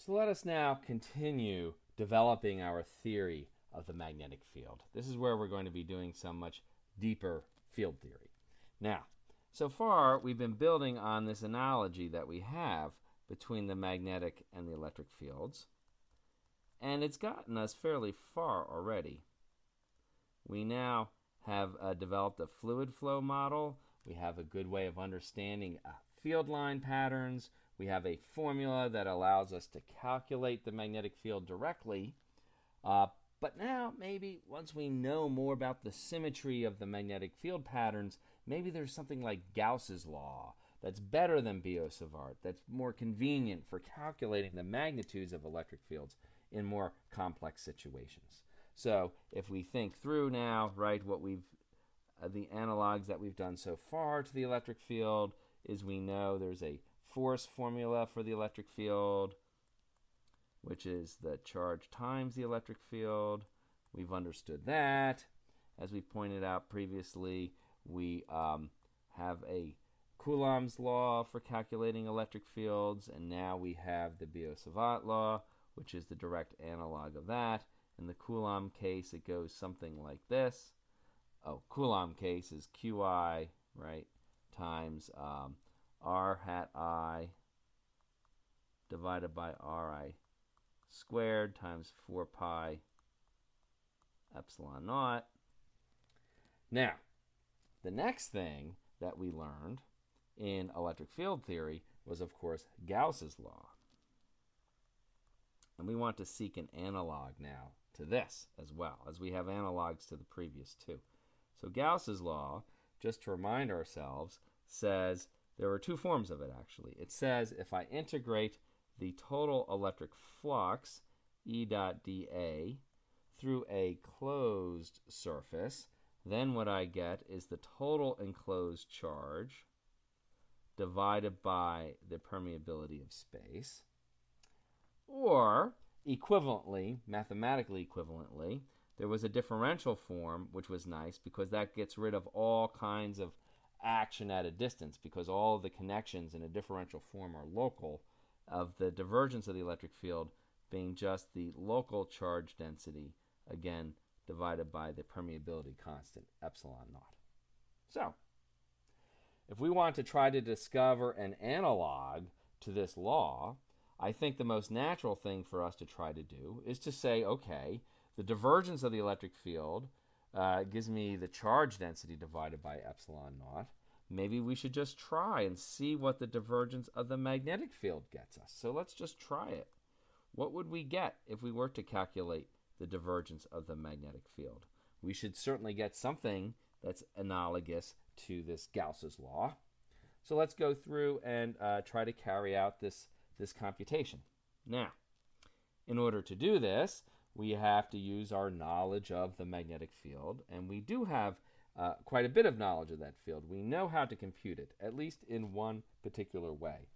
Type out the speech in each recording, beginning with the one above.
So let us now continue developing our theory of the magnetic field. This is where we're going to be doing some much deeper field theory. Now, so far we've been building on this analogy that we have between the magnetic and the electric fields, and it's gotten us fairly far already. We now have developed a fluid flow model. We have a good way of understanding field line patterns. We have a formula that allows us to calculate the magnetic field directly. But now, maybe once we know more about the symmetry of the magnetic field patterns, maybe there's something like Gauss's law that's better than Biot-Savart, that's more convenient for calculating the magnitudes of electric fields in more complex situations. So if we think through now, right, what the analogs that we've done so far to the electric field is we know there's a force formula for the electric field, which is the charge times the electric field. We've understood that. As we pointed out previously, we have a Coulomb's law for calculating electric fields, and now we have the Biot-Savart law, which is the direct analog of that. In the Coulomb case, it goes something like this. Coulomb case is QI, right, times R hat I divided by Ri squared times 4 pi epsilon naught. Now, the next thing that we learned in electric field theory was, of course, Gauss's law. And we want to seek an analog now to this as well, as we have analogs to the previous two. So Gauss's law, just to remind ourselves, says there are two forms of it, actually. It says if I integrate the total electric flux, E dot dA, through a closed surface, then what I get is the total enclosed charge divided by the permeability of space. Or, equivalently, mathematically equivalently, there was a differential form, which was nice because that gets rid of all kinds of action at a distance, because all of the connections in a differential form are local, of the divergence of the electric field being just the local charge density, again, divided by the permeability constant, epsilon naught. So, if we want to try to discover an analog to this law, I think the most natural thing for us to try to do is to say, okay, the divergence of the electric field gives me the charge density divided by epsilon naught. Maybe we should just try and see what the divergence of the magnetic field gets us. So let's just try it. What would we get if we were to calculate the divergence of the magnetic field? We should certainly get something that's analogous to this Gauss's law. So let's go through and try to carry out this computation. Now, in order to do this, we have to use our knowledge of the magnetic field, and we do have quite a bit of knowledge of that field. We know how to compute it, at least in one particular way.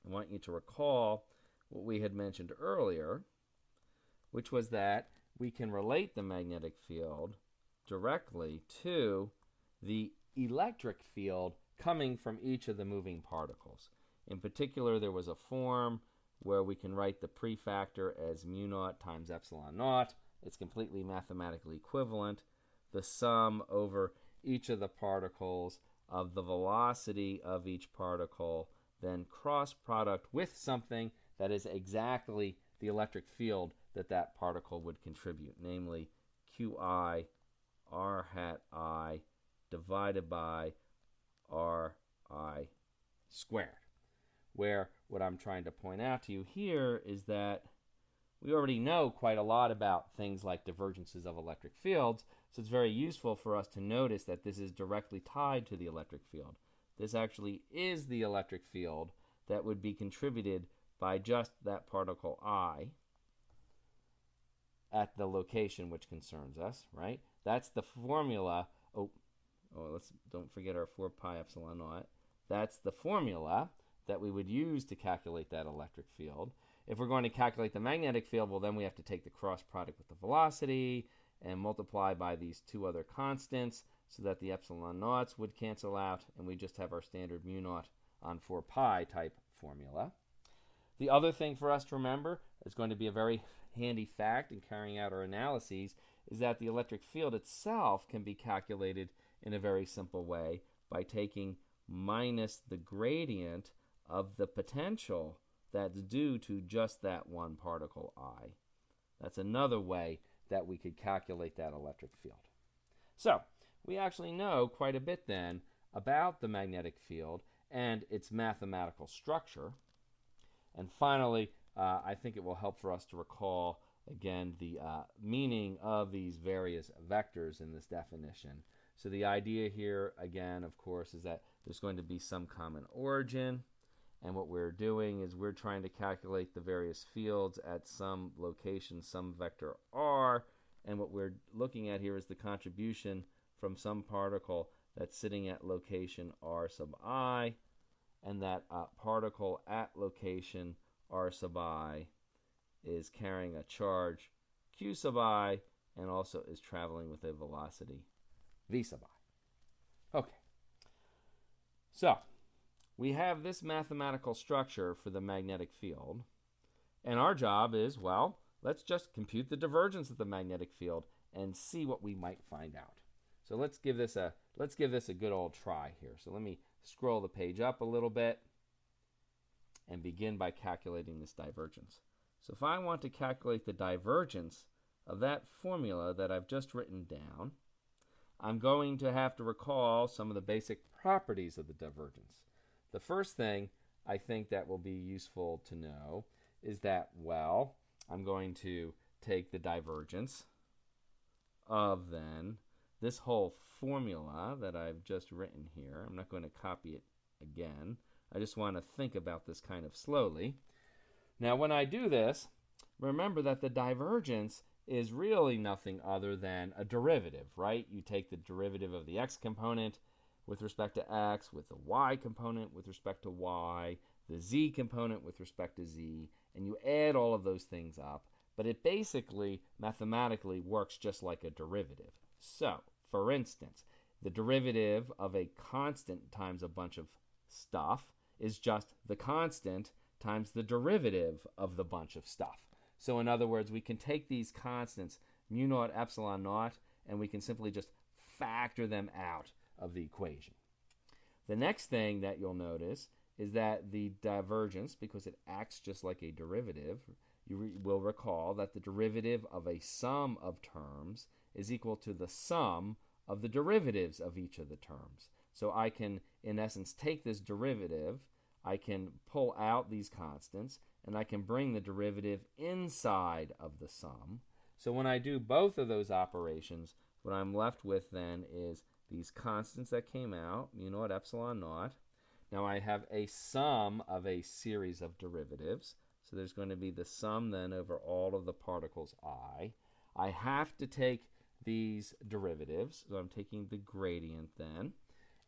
I want you to recall what we had mentioned earlier, which was that we can relate the magnetic field directly to the electric field coming from each of the moving particles. In particular, there was a form where we can write the prefactor as mu naught times epsilon naught. It's completely mathematically equivalent. The sum over each of the particles of the velocity of each particle, then cross product with something that is exactly the electric field that that particle would contribute, namely Qi R hat I divided by Ri squared. Where what I'm trying to point out to you here is that we already know quite a lot about things like divergences of electric fields, so it's very useful for us to notice that this is directly tied to the electric field. This actually is the electric field that would be contributed by just that particle I at the location which concerns us, right? That's the formula. Don't forget our 4 pi epsilon naught. That's the formula that we would use to calculate that electric field. If we're going to calculate the magnetic field, well, then we have to take the cross product with the velocity and multiply by these two other constants so that the epsilon naughts would cancel out, and we just have our standard mu naught on 4 pi type formula. The other thing for us to remember is going to be a very handy fact in carrying out our analyses is that the electric field itself can be calculated in a very simple way by taking minus the gradient of the potential that's due to just that one particle I. That's another way that we could calculate that electric field. So we actually know quite a bit then about the magnetic field and its mathematical structure. And finally, I think it will help for us to recall again the meaning of these various vectors in this definition. So the idea here again, of course, is that there's going to be some common origin, and what we're doing is we're trying to calculate the various fields at some location, some vector r, and what we're looking at here is the contribution from some particle that's sitting at location r sub I, and that particle at location r sub I is carrying a charge q sub I and also is traveling with a velocity v sub I. Okay, so we have this mathematical structure for the magnetic field, and our job is, well, let's just compute the divergence of the magnetic field and see what we might find out. So let's give this a good old try here. So let me scroll the page up a little bit and begin by calculating this divergence. So if I want to calculate the divergence of that formula that I've just written down, I'm going to have to recall some of the basic properties of the divergence. The first thing I think that will be useful to know is that, well, I'm going to take the divergence of then this whole formula that I've just written here. I'm not going to copy it again. I just want to think about this kind of slowly. Now, when I do this, remember that the divergence is really nothing other than a derivative, right? You take the derivative of the x component with respect to x, with the y component with respect to y, the z component with respect to z, and you add all of those things up. But it basically, mathematically, works just like a derivative. So, for instance, the derivative of a constant times a bunch of stuff is just the constant times the derivative of the bunch of stuff. So in other words, we can take these constants, mu naught, epsilon naught, and we can simply just factor them out of the equation. The next thing that you'll notice is that the divergence, because it acts just like a derivative, you will recall that the derivative of a sum of terms is equal to the sum of the derivatives of each of the terms. So I can, in essence, take this derivative, I can pull out these constants, and I can bring the derivative inside of the sum. So when I do both of those operations, what I'm left with then is these constants that came out, mu naught, epsilon naught. Now I have a sum of a series of derivatives. So there's going to be the sum then over all of the particles I. I have to take these derivatives, so I'm taking the gradient then.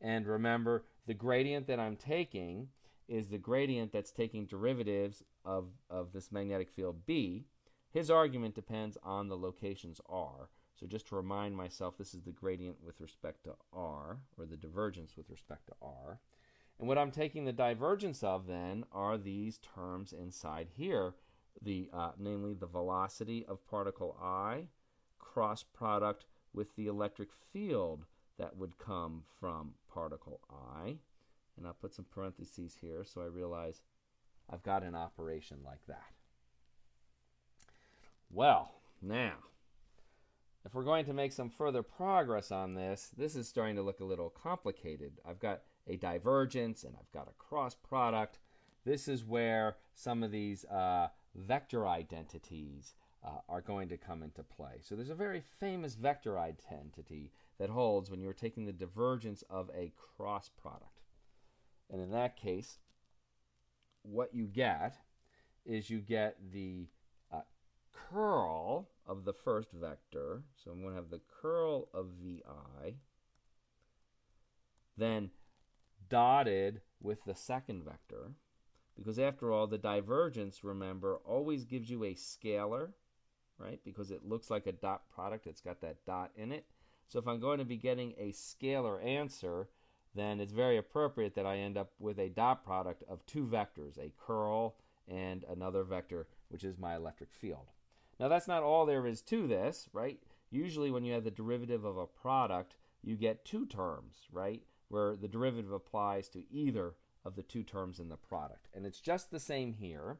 And remember, the gradient that I'm taking is the gradient that's taking derivatives of this magnetic field B. His argument depends on the locations R. So just to remind myself, this is the gradient with respect to R, or the divergence with respect to R. And what I'm taking the divergence of then are these terms inside here, namely the velocity of particle I, cross product with the electric field that would come from particle I. And I'll put some parentheses here so I realize I've got an operation like that. Well, now, if we're going to make some further progress on this, this is starting to look a little complicated. I've got a divergence and I've got a cross product. This is where some of these vector identities are going to come into play. So there's a very famous vector identity that holds when you're taking the divergence of a cross product. And in that case, what you get is you get the curl of the first vector. So I'm going to have the curl of VI, then dotted with the second vector, because after all, the divergence, remember, always gives you a scalar, right? Because it looks like a dot product. It's got that dot in it. So if I'm going to be getting a scalar answer, then it's very appropriate that I end up with a dot product of two vectors, a curl and another vector, which is my electric field. Now, that's not all there is to this, right? Usually when you have the derivative of a product, you get two terms, right, where the derivative applies to either of the two terms in the product. And it's just the same here.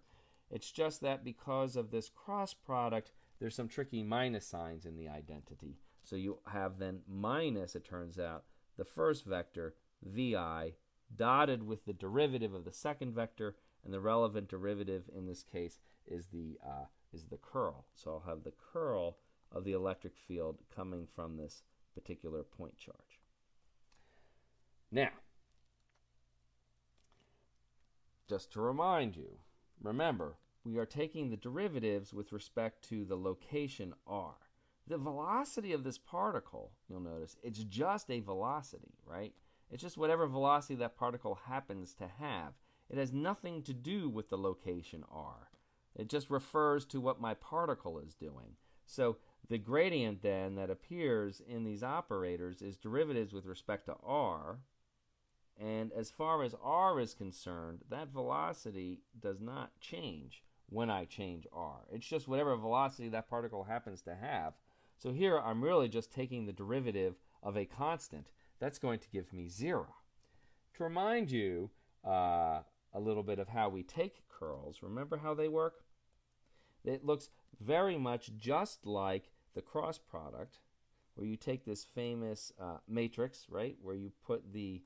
It's just that because of this cross product, there's some tricky minus signs in the identity. So you have then minus, it turns out, the first vector, vi, dotted with the derivative of the second vector, and the relevant derivative in this case is the curl. So I'll have the curl of the electric field coming from this particular point charge. Now, just to remind you, remember, we are taking the derivatives with respect to the location r. The velocity of this particle, you'll notice, it's just a velocity, right? It's just whatever velocity that particle happens to have. It has nothing to do with the location r. It just refers to what my particle is doing. So the gradient then that appears in these operators is derivatives with respect to r. And as far as r is concerned, that velocity does not change when I change r. It's just whatever velocity that particle happens to have. So here I'm really just taking the derivative of a constant. That's going to give me 0. To remind you a little bit of how we take curls, remember how they work? It looks very much just like the cross product, where you take this famous matrix, right, where you put the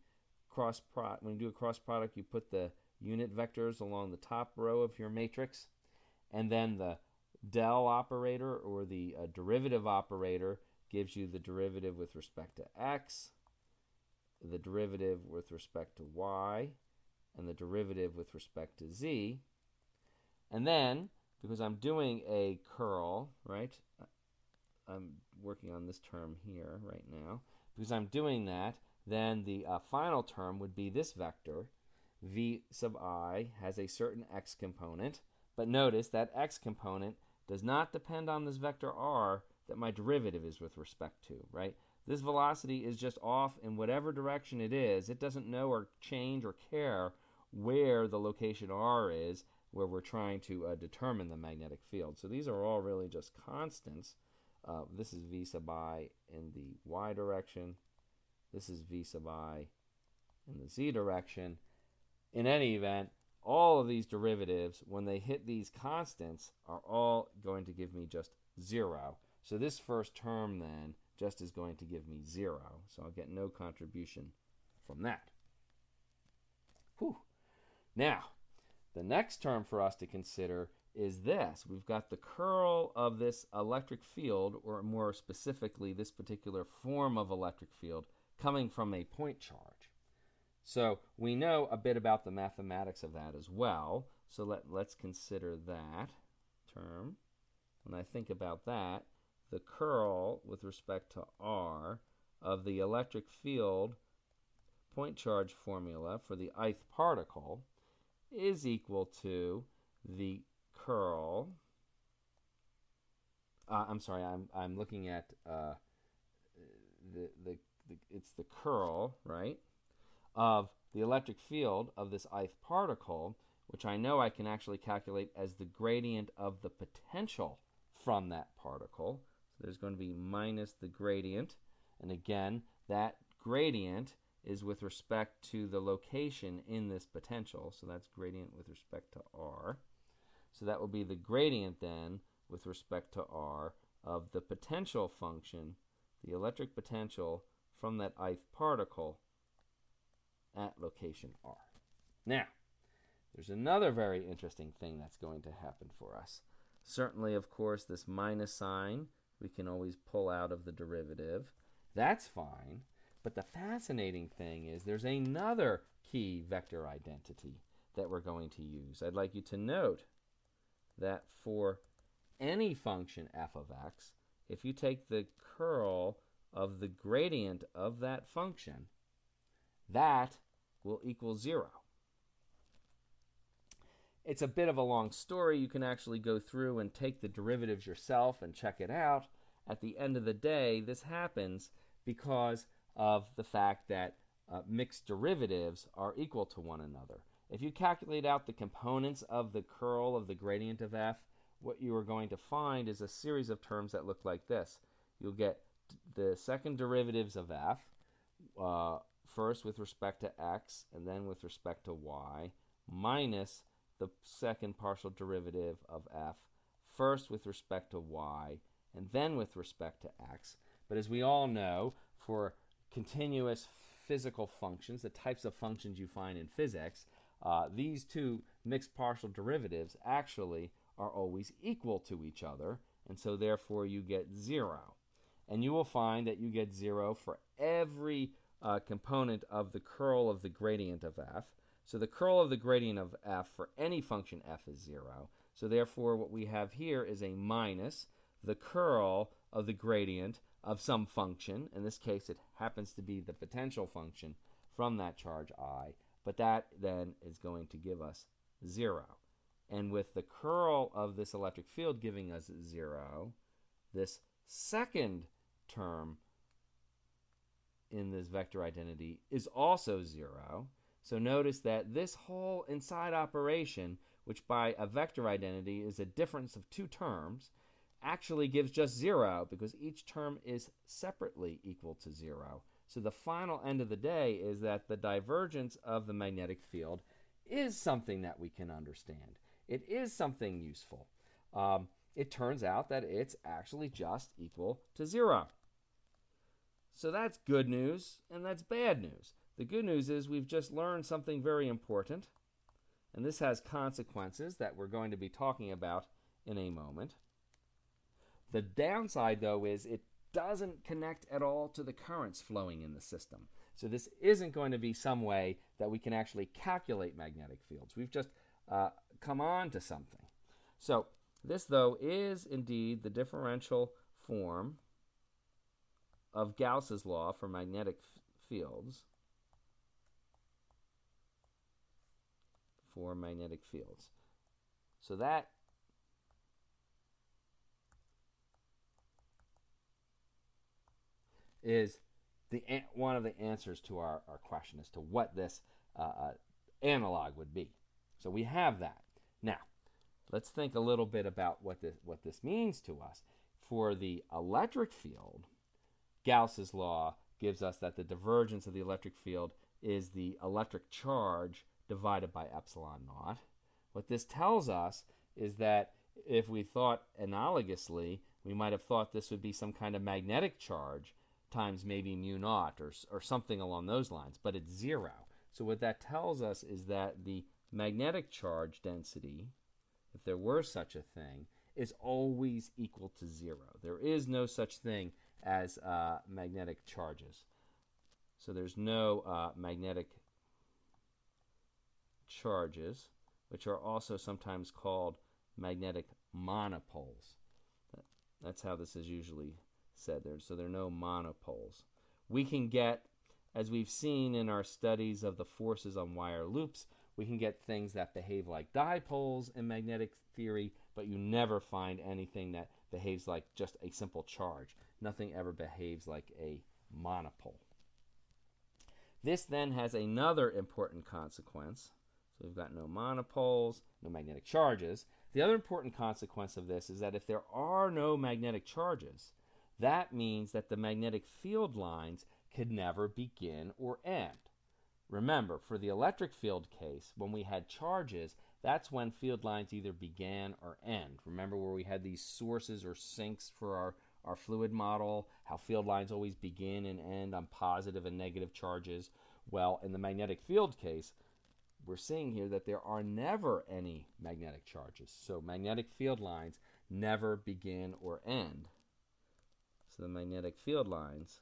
when you do a cross product, you put the unit vectors along the top row of your matrix, and then the del operator or the derivative operator gives you the derivative with respect to x, the derivative with respect to y, and the derivative with respect to z. And then, because I'm doing a curl, right, I'm working on this term here right now, because I'm doing that, then the final term would be this vector. V sub I has a certain x component, but notice that x component does not depend on this vector r that my derivative is with respect to, right? This velocity is just off in whatever direction it is. It doesn't know or change or care where the location r is, where we're trying to determine the magnetic field. So these are all really just constants. This is V sub I in the y direction. This is V sub I in the z direction. In any event, all of these derivatives, when they hit these constants, are all going to give me just 0. So this first term then just is going to give me 0. So I'll get no contribution from that. Whew. Now, the next term for us to consider is this. We've got the curl of this electric field, or more specifically, this particular form of electric field, coming from a point charge. So we know a bit about the mathematics of that as well. So let's consider that term. When I think about that, the curl with respect to r of the electric field point charge formula for the ith particle is equal to the curl. I'm sorry, I'm looking at it's the curl, right, of the electric field of this ith particle, which I know I can actually calculate as the gradient of the potential from that particle. So there's going to be minus the gradient, and again, that gradient is with respect to the location in this potential, so that's gradient with respect to r. So that will be the gradient then with respect to r of the potential function, the electric potential from that ith particle at location r. Now, there's another very interesting thing that's going to happen for us. Certainly, of course, this minus sign we can always pull out of the derivative. That's fine. But the fascinating thing is there's another key vector identity that we're going to use. I'd like you to note that for any function f of x, if you take the curl of the gradient of that function, that will equal 0. It's a bit of a long story. You can actually go through and take the derivatives yourself and check it out. At the end of the day, this happens because of the fact that mixed derivatives are equal to one another. if you calculate out the components of the curl of the gradient of f, what you are going to find is a series of terms that look like this. You'll get the second derivatives of f, first with respect to x and then with respect to y, minus the second partial derivative of f, first with respect to y and then with respect to x. But as we all know, for continuous physical functions, the types of functions you find in physics, these two mixed partial derivatives actually are always equal to each other, and so therefore you get 0. And you will find that you get 0 for every component of the curl of the gradient of f. So the curl of the gradient of f for any function f is 0. So therefore what we have here is a minus the curl of the gradient of some function. In this case, it happens to be the potential function from that charge I, but that then is going to give us 0. And with the curl of this electric field giving us 0, this second term in this vector identity is also 0. So notice that this whole inside operation, which by a vector identity is a difference of two terms, actually gives just 0 because each term is separately equal to 0. So the final end of the day is that the divergence of the magnetic field is something that we can understand. It is something useful. It turns out that it's actually just equal to 0. So that's good news and that's bad news. The good news is we've just learned something very important, and this has consequences that we're going to be talking about in a moment. The downside, though, is it doesn't connect at all to the currents flowing in the system. So this isn't going to be some way that we can actually calculate magnetic fields. We've just come on to something. So this, though, is indeed the differential form of Gauss's law for magnetic fields. So that is one of the answers to our question as to what this analog would be. So we have that. Now, let's think a little bit about what this means to us. For the electric field, Gauss's law gives us that the divergence of the electric field is the electric charge divided by epsilon naught. What this tells us is that if we thought analogously, we might have thought this would be some kind of magnetic charge times maybe mu naught or something along those lines, but it's 0. So what that tells us is that the magnetic charge density, if there were such a thing, is always equal to 0. There is no such thing as magnetic charges. So there's no magnetic charges, which are also sometimes called magnetic monopoles. That's how this is usually said there. So there are no monopoles. We can get, as we've seen in our studies of the forces on wire loops, we can get things that behave like dipoles in magnetic theory, but you never find anything that behaves like just a simple charge. Nothing ever behaves like a monopole. This then has another important consequence. So we've got no monopoles, no magnetic charges. The other important consequence of this is that if there are no magnetic charges, that means that the magnetic field lines could never begin or end. Remember, for the electric field case, when we had charges, that's when field lines either began or end. Remember where we had these sources or sinks for our fluid model, how field lines always begin and end on positive and negative charges? Well, in the magnetic field case, we're seeing here that there are never any magnetic charges. So magnetic field lines never begin or end. So the magnetic field lines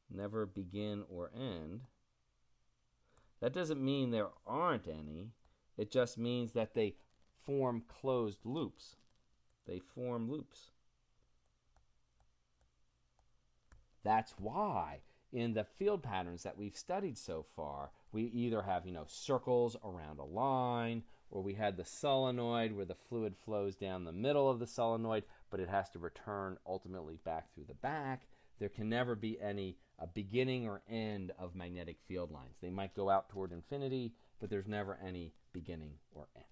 never begin or end. That doesn't mean there aren't any. It just means that they form closed loops. They form loops. That's why in the field patterns that we've studied so far, we either have, circles around a line, or we had the solenoid where the fluid flows down the middle of the solenoid, but it has to return ultimately back through the back. there can never be any beginning or end of magnetic field lines. They might go out toward infinity, but there's never any beginning or end.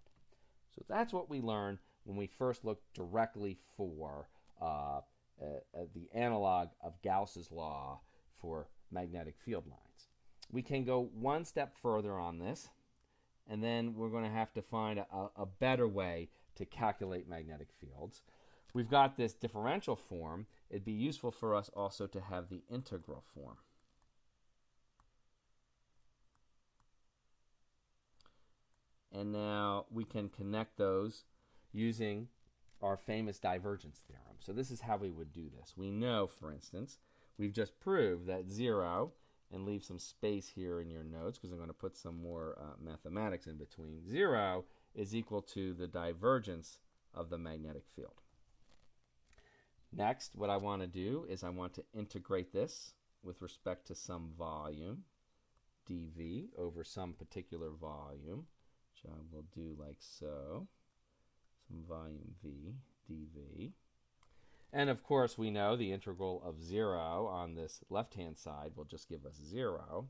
So that's what we learned when we first looked directly for the analog of Gauss's law for magnetic field lines. We can go one step further on this, and then we're going to have to find a better way to calculate magnetic fields. We've got this differential form. It'd be useful for us also to have the integral form. And now we can connect those using our famous divergence theorem. So this is how we would do this. We know, for instance, we've just proved that 0, and leave some space here in your notes because I'm going to put some more mathematics in between. 0 is equal to the divergence of the magnetic field. Next, what I want to do is I want to integrate this with respect to some volume, dV, over some particular volume, which I will do like so. Some volume V, dV. And of course, we know the integral of 0 on this left-hand side will just give us 0.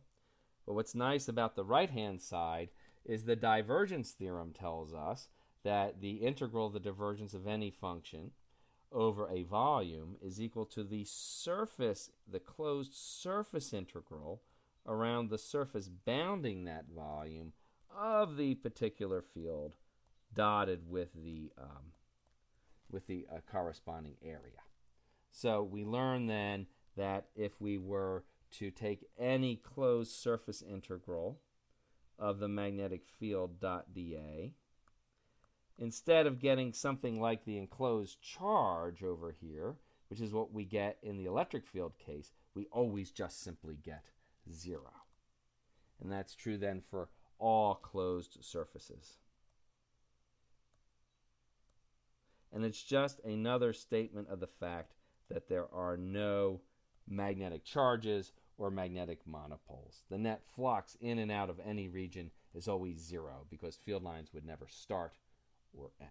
But what's nice about the right-hand side is the divergence theorem tells us that the integral of the divergence of any function over a volume is equal to the surface, the closed surface integral around the surface bounding that volume of the particular field dotted with the corresponding area. So we learn then that if we were to take any closed surface integral of the magnetic field dot dA, instead of getting something like the enclosed charge over here, which is what we get in the electric field case, we always just simply get 0. And that's true then for all closed surfaces. And it's just another statement of the fact that there are no magnetic charges or magnetic monopoles. The net flux in and out of any region is always 0 because field lines would never start or end.